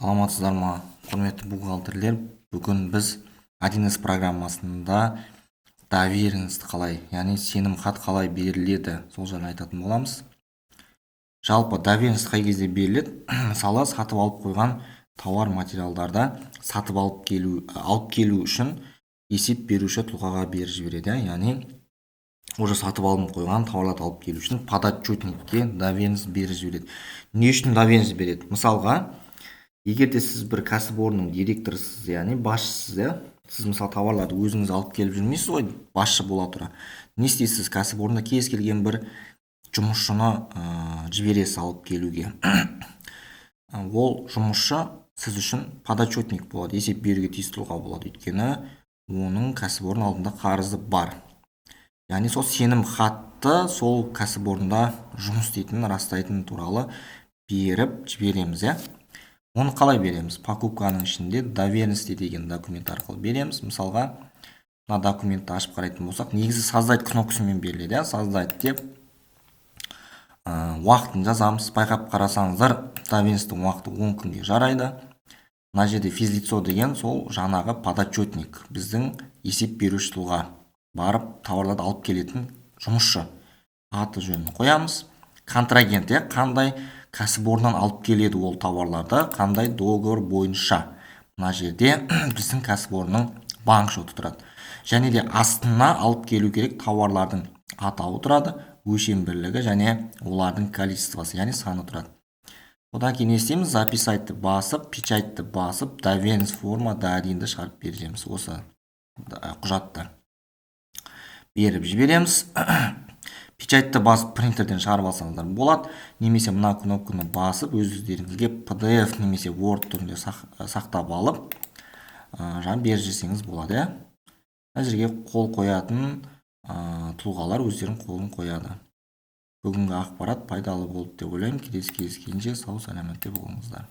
Саламатсыздар ма, құрметті бухгалтерлер? Бүгін біз 1С программасында доверенность қалай, яғни сенім хат қалай беріледі, сол жайлы айтатын боламыз. Жалпы доверенность қай кезде беріледі? Мысалы, сатып алып қойған тауар материалдарда сатып алып келу үшін есеп беруші тұлғаға беріп жібереді, яғни уже сатып алынып қойған тауарларды алып келу үшін подотчетникке доверенность беріп жібереді. Не үшін доверенность береді? Мысалға, егер де сіз бір кәсіпорынның директорысыз, яғни басшысыз, сіз мысалы тауарларды өзіңіз алып келіп жүрмейсіз ғой, басшы бола тұра. Не істейсіз? Кәсіпорында кез келген бір жұмысшыны жібересіз алып келуге. Ол жұмысшы сіз үшін подотчетник болады, есеп беруге тиісті тұлға болады, өйткені оның кәсіпорын алдында қарызы бар. Яғни сол сенім хатты сол кәсіпорында жұмыс істейтінін растайтын туралы беріп жібереміз. Оны қалай береміз? Покупканың ішінде доверенности деген документ арқылы береміз. Мысалға, мына документті ашып қарайтын болсақ, негізі создать кнопкасымен беріледі. Создать деп уақытын жазамыз. Байқап қарасаңыздар, доверенностьтің уақыты 10 күнге жарайды. Мына жерде физлицо деген сол жаңағы подотчетник, біздің есеп беруші тұлға, барып тауарларды алып келетін жұмысшы. Аты жөнін қоямыз. Контрагент, қандай кәсіпорыннан алып келеді ол тауарларды, қандай договор бойынша. Мына жерде біздің кәсіпорынның банк шоты тұрады. Және де астына алып келу керек тауарлардың атауы тұрады, өлшем бірлігі және олардың количествосы, яғни саны тұрады. Одан кейін не істейміз? Записайтты басып, печатьты басып, доверенность форма до1-ді шығарып береміз. Осы құжатты беріп жібереміз. Печатьты басып принтерден шығарып алсаңыздар болады, немесе мына кнопканы басып өздеріңізге PDF немесе Word түрінде сақтап алып, беріп жіберсеңіз болады. Мына жерге қол қоятын тұлғалар өздерінің қолын қояды. Бүгінгі ақпарат пайдалы болды деп ойлаймын. Келесі кездескенше сау саламатта болыңыздар.